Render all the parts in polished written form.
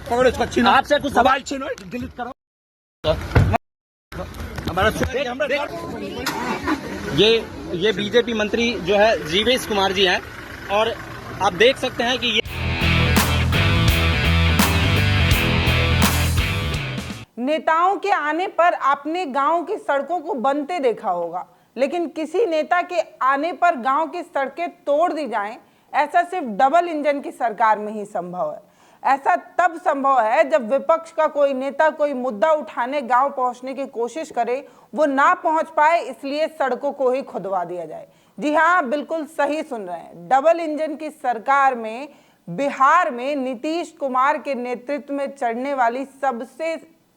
आपसे कुछ सवाल छीनो, डिलीट करो। ये बीजेपी मंत्री जो है जीवेश कुमार जी हैं और आप देख सकते हैं कि ये नेताओं के आने पर आपने गांव की सड़कों को बनते देखा होगा, लेकिन किसी नेता के आने पर गांव की सड़कें तोड़ दी जाएं, ऐसा सिर्फ डबल इंजन की सरकार में ही संभव है। ऐसा तब संभव है जब विपक्ष का कोई नेता कोई मुद्दा उठाने गांव पहुंचने की कोशिश करे, वो ना पहुंच पाए, इसलिए सड़कों को ही खुदवा दिया जाए। जी हाँ, बिल्कुल सही सुन रहे हैं। डबल इंजन की सरकार में बिहार में नीतीश कुमार के नेतृत्व में चढ़ने वाली सबसे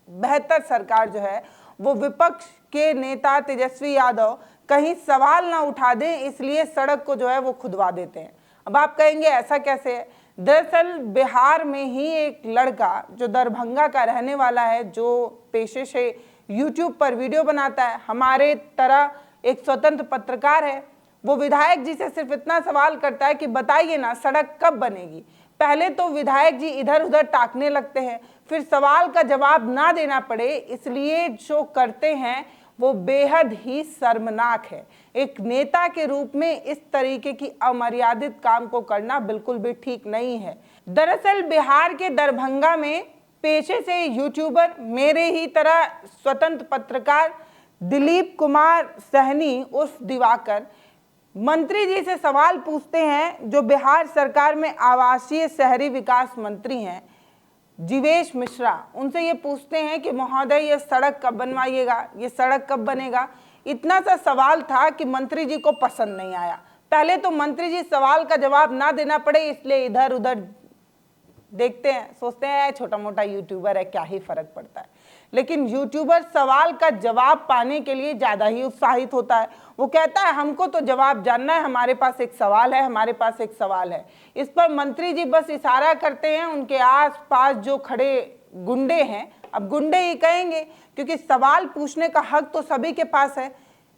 बेहतर सरकार जो है, वो विपक्ष के नेता तेजस्वी यादव कहीं सवाल ना उठा दें, इसलिए सड़क को जो है वो खुदवा देते हैं। अब आप कहेंगे ऐसा कैसे है? दरअसल बिहार में ही एक लड़का जो दरभंगा का रहने वाला है, जो पेशे से यूट्यूब पर वीडियो बनाता है, हमारे तरह एक स्वतंत्र पत्रकार है, वो विधायक जी से सिर्फ इतना सवाल करता है कि बताइए ना सड़क कब बनेगी। पहले तो विधायक जी इधर उधर ताकने लगते हैं, फिर सवाल का जवाब ना देना पड़े इसलिए जो करते हैं वो बेहद ही शर्मनाक है। एक नेता के रूप में इस तरीके की अमर्यादित काम को करना बिल्कुल भी ठीक नहीं है। दरअसल बिहार के दरभंगा में पेशे से यूट्यूबर, मेरे ही तरह स्वतंत्र पत्रकार दिलीप कुमार सहनी उर्फ दिवाकर मंत्री जी से सवाल पूछते हैं, जो बिहार सरकार में आवासीय शहरी विकास मंत्री हैं जीवेश मिश्रा। उनसे ये पूछते हैं कि महोदय ये सड़क कब बनवाइएगा, ये सड़क कब बनेगा। इतना सा सवाल था कि मंत्री जी को पसंद नहीं आया। पहले तो मंत्री जी सवाल का जवाब ना देना पड़े इसलिए इधर उधर देखते हैं, सोचते हैं छोटा मोटा यूट्यूबर है, क्या ही फर्क पड़ता है। लेकिन यूट्यूबर सवाल का जवाब पाने के लिए ज़्यादा ही उत्साहित होता है। वो कहता है हमको तो जवाब जानना है, हमारे पास एक सवाल है, हमारे पास एक सवाल है। इस पर मंत्री जी बस इशारा करते हैं, उनके आसपास जो खड़े गुंडे हैं, अब गुंडे ही कहेंगे क्योंकि सवाल पूछने का हक तो सभी के पास है।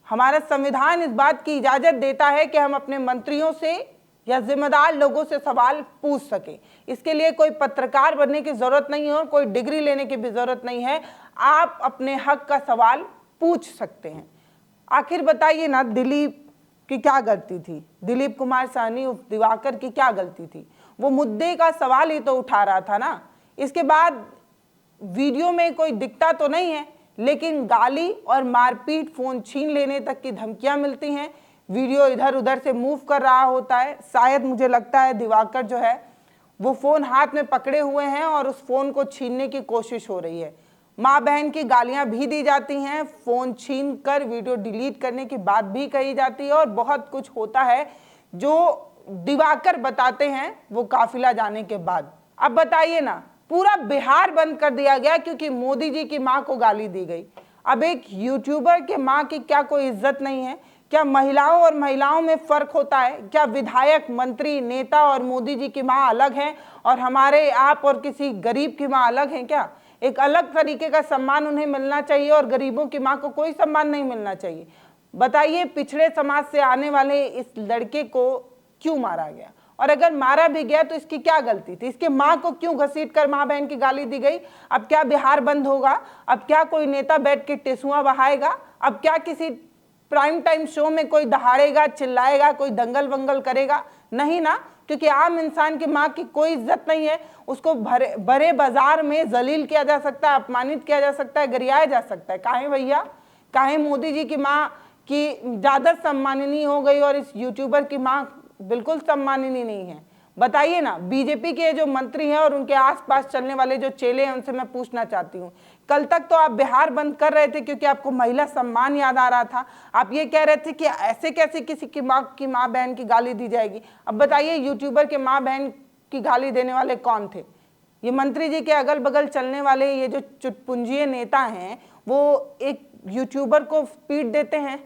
हमारा संविधान इस बात की इजाज़त देता है कि हम अपने मंत्रियों से या जिम्मेदार लोगों से सवाल पूछ सके। इसके लिए कोई पत्रकार बनने की जरूरत नहीं है और कोई डिग्री लेने की भी जरूरत नहीं है, आप अपने हक का सवाल पूछ सकते हैं। आखिर बताइए ना, दिलीप की क्या गलती थी? दिलीप कुमार सहनी उर्फ दिवाकर की क्या गलती थी? वो मुद्दे का सवाल ही तो उठा रहा था ना। इसके बाद वीडियो में कोई दिखता तो नहीं है, लेकिन गाली और मारपीट, फोन छीन लेने तक की धमकियां मिलती हैं। वीडियो इधर उधर से मूव कर रहा होता है। शायद मुझे लगता है दिवाकर जो है वो फ़ोन हाथ में पकड़े हुए हैं और उस फ़ोन को छीनने की कोशिश हो रही है। माँ बहन की गालियां भी दी जाती हैं, फ़ोन छीन कर वीडियो डिलीट करने की बात भी कही जाती है और बहुत कुछ होता है जो दिवाकर बताते हैं वो काफिला जाने के बाद। अब बताइए ना, पूरा बिहार बंद कर दिया गया क्योंकि मोदी जी की माँ को गाली दी गई। अब एक यूट्यूबर के माँ की क्या कोई इज्जत नहीं है? क्या महिलाओं और महिलाओं में फर्क होता है? क्या विधायक, मंत्री, नेता और मोदी जी की माँ अलग हैं और हमारे आप और किसी गरीब की माँ अलग हैं? क्या एक अलग तरीके का सम्मान उन्हें मिलना चाहिए और गरीबों की माँ को कोई सम्मान नहीं मिलना चाहिए? बताइए, पिछड़े समाज से आने वाले इस लड़के को क्यों मारा गया? और अगर मारा भी गया तो इसकी क्या गलती थी? इसके माँ को क्यों घसीटकर माँ बहन की गाली दी गई? अब क्या बिहार बंद होगा? अब क्या कोई नेता बैठ के टेसुआ बहाएगा? अब क्या किसी प्राइम टाइम शो में कोई दहाड़ेगा, चिल्लाएगा, कोई दंगल वंगल करेगा? नहीं ना, क्योंकि आम इंसान की माँ की कोई इज्जत नहीं है। उसको बड़े बाजार में जलील किया जा सकता है, अपमानित किया जा सकता है, गरियाया जा सकता है। काहे भैया, काहे मोदी जी की माँ की ज़्यादा सम्माननीय हो गई और इस यूट्यूबर की माँ बिल्कुल सम्माननीय नहीं है? बताइए ना। बीजेपी के जो मंत्री हैं और उनके आसपास चलने वाले जो चेले हैं, उनसे मैं पूछना चाहती हूँ, कल तक तो आप बिहार बंद कर रहे थे क्योंकि आपको महिला सम्मान याद आ रहा था। आप ये कह रहे थे कि ऐसे कैसे किसी की माँ बहन की गाली दी जाएगी? अब बताइए, यूट्यूबर के माँ बहन की गाली देने वाले कौन थे? ये मंत्री जी के अगल बगल चलने वाले ये जो चुटपुंजिए नेता हैं, वो एक यूट्यूबर को पीट देते हैं,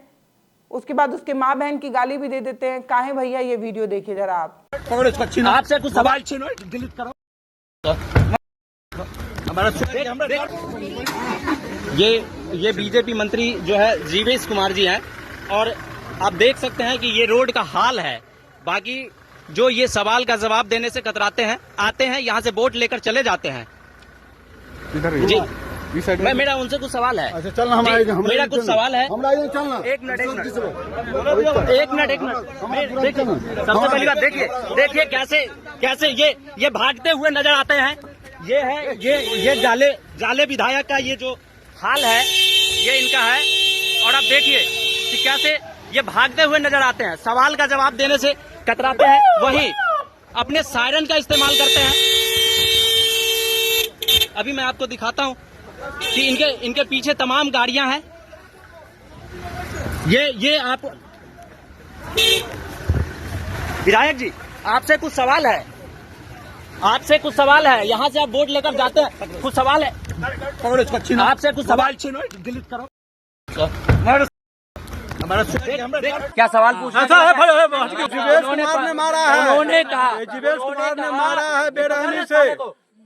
उसके बाद उसके माँ बहन की गाली भी दे देते हैं। काहे भैया, ये वीडियो देखिए जरा आप। आपसे कुछ सवाल छीनो, डिलीट करो। ये बीजेपी मंत्री जो है जीवेश कुमार जी हैं और आप देख सकते हैं कि ये रोड का हाल है। बाकी जो ये सवाल का जवाब देने से कतराते हैं, आते हैं यहाँ से वोट लेकर चले जाते हैं इधर जी इस साइड मैं मेरा उनसे कुछ सवाल है। अच्छा चलना, हम जी, आएंगे, मेरा कुछ सवाल है। हम आएंगे, चलना। एक मिनट देखिए, सबसे पहली बात देखिए कैसे ये भागते हुए नजर आते हैं। ये है ये जाले विधायक का ये जो हाल है ये इनका है। और आप देखिए कि कैसे ये भागते हुए नजर आते हैं, सवाल का जवाब देने से कतराते हैं, वही अपने सायरन का इस्तेमाल करते हैं। अभी मैं आपको दिखाता हूं कि इनके पीछे तमाम गाड़ियां हैं। ये आप विधायक जी, आपसे कुछ सवाल है, यहाँ से आप वोट लेकर जाते हैं, कुछ सवाल है आपसे, कुछ सवाल डिलीट करो। क्या सवाल पूछना जीवेश कुमार ने मारा है, उन्होंने कहा जीवेश कुमार ने मारा है बेरहमी से,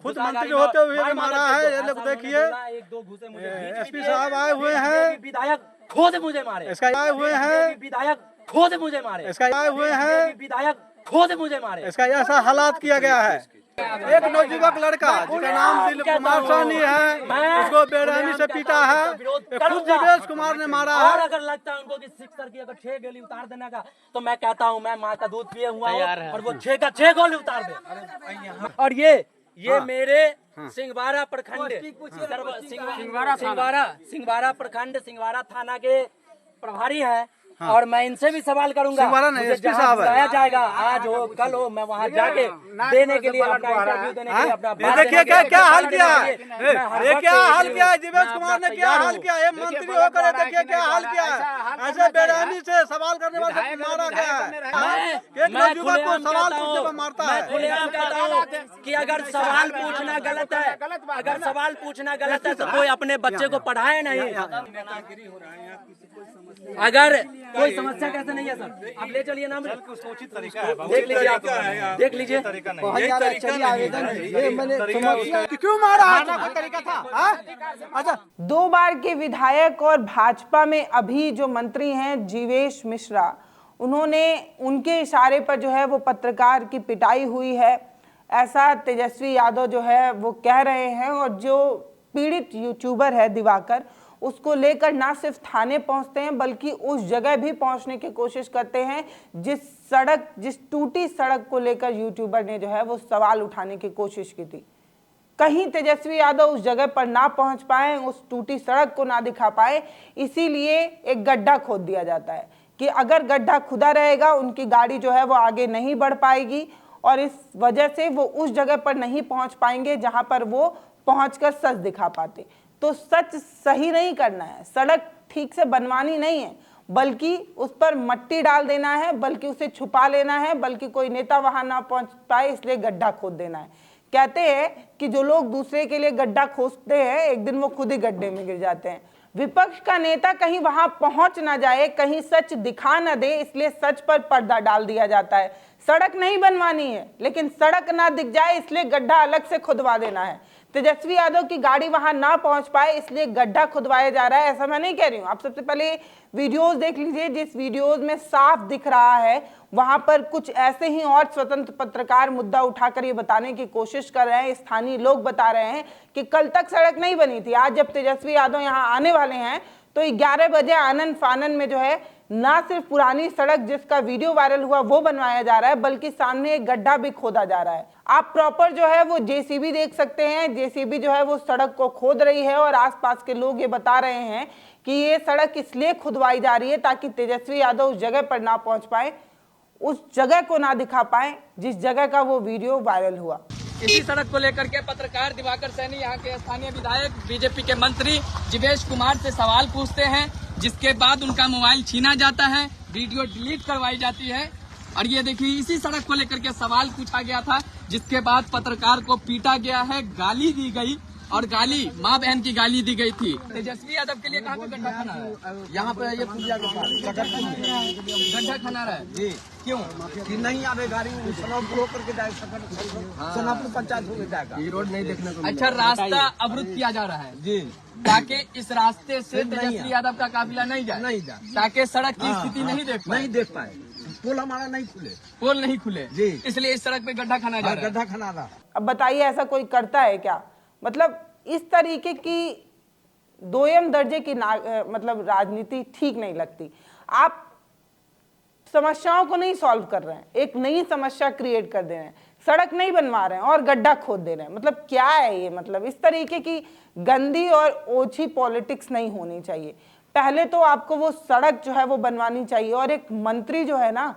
खुद मंत्री होते हुए भी मारा है। ये लोग देखिए, एसपी साहब आए हुए हैं, विधायक खुद मुझे मारे, इसका आए हुए हैं, विधायक खुद मुझे मारे, इसका आए हुए हैं, विधायक खुद मुझे मारे। इसका ऐसा हालात किया गया है। एक नवयुवक लड़का जिसका नाम दिलीप कुमार साहनी है, उसको बेरहमी से पीटा है, खुद जीवेश कुमार ने मारा और है। अगर लगता है उनको कि सिक्सर की अगर 6 गोली उतार देने का, तो मैं कहता हूं मैं माँ का दूध पिए हुआ हूं और वो 6 का 6 गोली उतार दे। और ये मेरे सिंहवाड़ा प्रखंड सिंहवाड़ा प्रखंड सिंहवाड़ा थाना के प्रभारी हैं। और मैं इनसे भी सवाल करूंगा, मुझे जहाँ बुलाया जाएगा, आज हो कल हो, मैं वहाँ जाके देने के लिए अपना इंटरव्यू देने के लिए अपना देखिए क्या हाल किया है, ये क्या हाल किया है, जीवेश कुमार ने क्या हाल किया है, मंत्री होकर देखिए क्या हाल किया है। ऐसे बेरहमी से सवाल करने वाले मारा गया है। एक नवयुवक को सवाल पूछने पर मारता है। खुलेआम कहता हूँ कि अगर सवाल पूछना गलत है, तो कोई अपने बच्चे को पढ़ाए नहीं। अगर कोई समस्या कैसे नहीं है सर, आप ले चलिए ना, उचित तरीका है, देख लीजिए, आप देख लीजिए। क्यों मारा है, तरीका था। अच्छा, 2 बार के विधायक और भाजपा में अभी जो मंत्री हैं जीवेश मिश्रा, उन्होंने उनके इशारे पर जो है वो पत्रकार की पिटाई हुई है, ऐसा तेजस्वी यादव जो है वो कह रहे हैं। और जो पीड़ित यूट्यूबर है दिवाकर, उसको लेकर ना सिर्फ थाने पहुंचते हैं बल्कि उस जगह भी पहुंचने की कोशिश करते हैं जिस टूटी सड़क को लेकर यूट्यूबर ने जो है वो सवाल उठाने की कोशिश की थी। कहीं तेजस्वी यादव उस जगह पर ना पहुंच पाए, उस टूटी सड़क को ना दिखा पाए, इसीलिए एक गड्ढा खोद दिया जाता है कि अगर गड्ढा खुदा रहेगा उनकी गाड़ी जो है वो आगे नहीं बढ़ पाएगी और इस वजह से वो उस जगह पर नहीं पहुंच पाएंगे जहां पर वो पहुंचकर सच दिखा पाते। तो सच सही नहीं करना है, सड़क ठीक से बनवानी नहीं है, बल्कि उस पर मट्टी डाल देना है, बल्कि उसे छुपा लेना है, बल्कि कोई नेता वहां ना पहुंच पाए इसलिए गड्ढा खोद देना है। कहते हैं कि जो लोग दूसरे के लिए गड्ढा खोदते हैं एक दिन वो खुद ही गड्ढे में गिर जाते हैं। विपक्ष का नेता कहीं वहां पहुंच ना जाए, कहीं सच दिखा ना दे, इसलिए सच पर पर्दा डाल दिया जाता है। सड़क नहीं बनवानी है लेकिन सड़क ना दिख जाए इसलिए गड्ढा अलग से खुदवा देना है। तेजस्वी यादव की गाड़ी वहां ना पहुंच पाए इसलिए गड्ढा खुदवाया जा रहा है, ऐसा मैं नहीं कह रही हूं। आप सबसे पहले वीडियोस देख लीजिए, जिस वीडियोस में साफ दिख रहा है वहां पर कुछ ऐसे ही और स्वतंत्र पत्रकार मुद्दा उठाकर ये बताने की कोशिश कर रहे हैं, स्थानीय लोग बता रहे हैं कि कल तक सड़क नहीं बनी थी। आज जब तेजस्वी यादव यहाँ आने वाले हैं तो 11 बजे आनन फानन में जो है ना सिर्फ पुरानी सड़क जिसका वीडियो वायरल हुआ वो बनवाया जा रहा है, बल्कि सामने एक गड्ढा भी खोदा जा रहा है। आप प्रॉपर जो है वो जेसीबी देख सकते हैं, जेसीबी जो है वो सड़क को खोद रही है और आसपास के लोग ये बता रहे हैं कि ये सड़क इसलिए खुदवाई जा रही है ताकि तेजस्वी यादव उस जगह पर ना पहुंच पाए, उस जगह को ना दिखा पाए जिस जगह का वो वीडियो वायरल हुआ। इसी सड़क को लेकर के पत्रकार दिवाकर सैनी यहाँ के स्थानीय विधायक बीजेपी के मंत्री जीवेश कुमार से सवाल पूछते हैं, जिसके बाद उनका मोबाइल छीना जाता है, वीडियो डिलीट करवाई जाती है। और ये देखिए इसी सड़क को लेकर के सवाल पूछा गया था, जिसके बाद पत्रकार को पीटा गया है, गाली दी गई और गाली माँ बहन की गाली दी गई थी। तेजस्वी यादव के लिए कहाँ पे गड्ढा खना है? यहाँ पे ये पुलिया के पास गड्ढा खना रहा है जी। क्यों कि नहीं आवे गाड़ी ब्लॉक करके जाए सोनापुर पंचायत हो जाएगा, ये रोड नहीं देखने को। अच्छा, रास्ता अवरुद्ध किया जा रहा है जी, ताकि इस रास्ते से तेजस्वी यादव का काफिला नहीं जाए, ताकि सड़क की स्थिति नहीं देख पाए, पोल हमारा नहीं खुले जी, इसलिए इस सड़क पे गड्ढा खना जा रहा है। अब बताइए ऐसा कोई करता है क्या? मतलब इस तरीके की दोयम दर्जे की मतलब राजनीति ठीक नहीं लगती। आप समस्याओं को नहीं सॉल्व कर रहे हैं, एक नई समस्या क्रिएट कर दे रहे हैं, सड़क नहीं बनवा रहे हैं और गड्ढा खोद दे रहे हैं। मतलब क्या है ये? मतलब इस तरीके की गंदी और ओछी पॉलिटिक्स नहीं होनी चाहिए। पहले तो आपको वो सड़क जो है वो बनवानी चाहिए, और एक मंत्री जो है ना,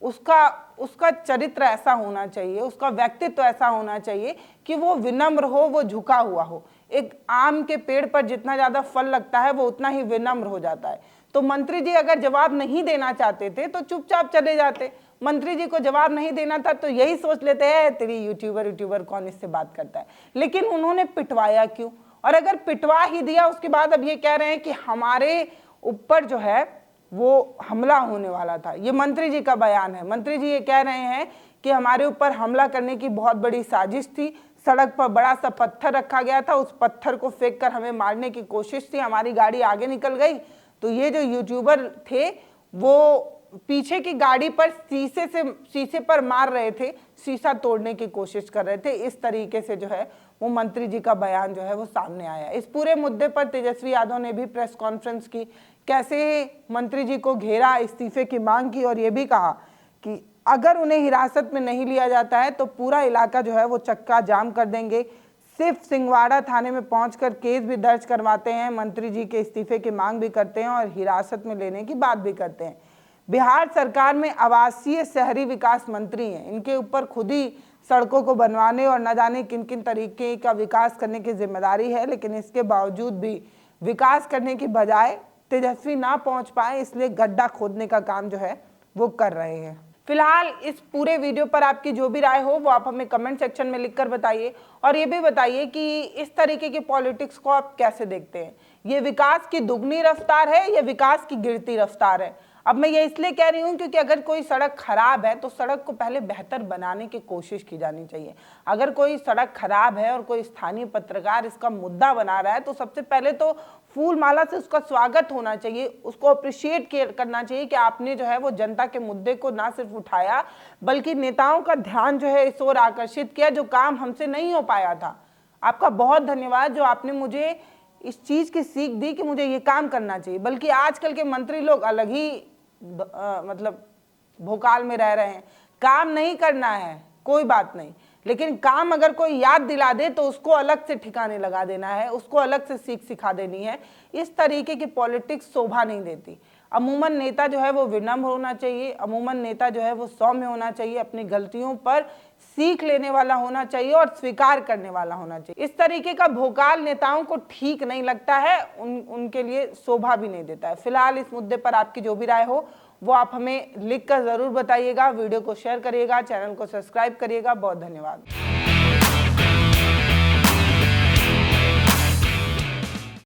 उसका चरित्र ऐसा होना चाहिए, उसका व्यक्तित्व ऐसा होना चाहिए कि वो विनम्र हो, वो झुका हुआ हो। एक आम के पेड़ पर जितना ज़्यादा फल लगता है वो उतना ही विनम्र हो जाता है। तो मंत्री जी अगर जवाब नहीं देना चाहते थे तो चुपचाप चले जाते। मंत्री जी को जवाब नहीं देना था तो यही सोच लेते हैं तेरी यूट्यूबर कौन इससे बात करता है। लेकिन उन्होंने पिटवाया क्यों? और अगर पिटवा ही दिया उसके बाद अब ये कह रहे हैं कि हमारे ऊपर जो है वो हमला होने वाला था। ये मंत्री जी का बयान है। मंत्री जी ये कह रहे हैं कि हमारे ऊपर हमला करने की बहुत बड़ी साजिश थी, सड़क पर बड़ा सा पत्थर रखा गया था, उस पत्थर को फेंक कर हमें मारने की कोशिश थी, हमारी गाड़ी आगे निकल गई। तो ये जो यूट्यूबर थे वो पीछे की गाड़ी पर शीशे पर मार रहे थे, शीशा तोड़ने की कोशिश कर रहे थे। इस तरीके से जो है वो मंत्री जी का बयान जो है वो सामने आया। इस पूरे मुद्दे पर तेजस्वी यादव ने भी प्रेस कॉन्फ्रेंस की, कैसे मंत्री जी को घेरा, इस्तीफे की मांग की और ये भी कहा कि अगर उन्हें हिरासत में नहीं लिया जाता है तो पूरा इलाका जो है वो चक्का जाम कर देंगे। सिर्फ सिंगवाड़ा थाने में पहुंचकर केस भी दर्ज करवाते हैं, मंत्री जी के इस्तीफे की मांग भी करते हैं और हिरासत में लेने की बात भी करते हैं। बिहार सरकार में आवासीय शहरी विकास मंत्री हैं, इनके ऊपर खुद ही सड़कों को बनवाने और न जाने किन किन तरीके का विकास करने की जिम्मेदारी है, लेकिन इसके बावजूद भी विकास करने की बजाय तेजस्वी ना पहुंच पाए, इसलिए गड्ढा खोदने का काम जो है वो कर रहे हैं। फिलहाल इस पूरे वीडियो पर आपकी जो भी राय हो वो आप हमें कमेंट सेक्शन में लिखकर बताइए, और ये भी बताइए कि इस तरीके की पॉलिटिक्स को आप कैसे देखते हैं। ये विकास की दुगनी रफ्तार है या विकास की गिरती रफ्तार है? अब मैं ये इसलिए कह रही हूँ क्योंकि अगर कोई सड़क खराब है तो सड़क को पहले बेहतर बनाने की कोशिश की जानी चाहिए। अगर कोई सड़क खराब है और कोई स्थानीय पत्रकार इसका मुद्दा बना रहा है तो सबसे पहले तो फूल माला से उसका स्वागत होना चाहिए, उसको अप्रिशिएट करना चाहिए कि आपने जो है वो जनता के मुद्दे को ना सिर्फ उठाया बल्कि नेताओं का ध्यान जो है इस ओर आकर्षित किया, जो काम हमसे नहीं हो पाया था। आपका बहुत धन्यवाद जो आपने मुझे इस चीज़ की सीख दी कि मुझे ये काम करना चाहिए। बल्कि आजकल के मंत्री लोग अलग ही मतलब भोकाल में रह रहे हैं। काम नहीं करना है कोई बात नहीं, लेकिन काम अगर कोई याद दिला दे तो उसको अलग से ठिकाने लगा देना है, उसको अलग से सीख सिखा देनी है। इस तरीके की पॉलिटिक्स शोभा नहीं देती। अमूमन नेता जो है वो विनम्र होना चाहिए, अमूमन नेता जो है वो सौम्य होना चाहिए, अपनी गलतियों पर सीख लेने वाला होना चाहिए और स्वीकार करने वाला होना चाहिए। इस तरीके का भोकाल नेताओं को ठीक नहीं लगता है, उनके लिए शोभा भी नहीं देता है। फिलहाल इस मुद्दे पर आपकी जो भी राय हो वो आप हमें लिखकर ज़रूर बताइएगा। वीडियो को शेयर करिएगा, चैनल को सब्सक्राइब करिएगा। बहुत धन्यवाद।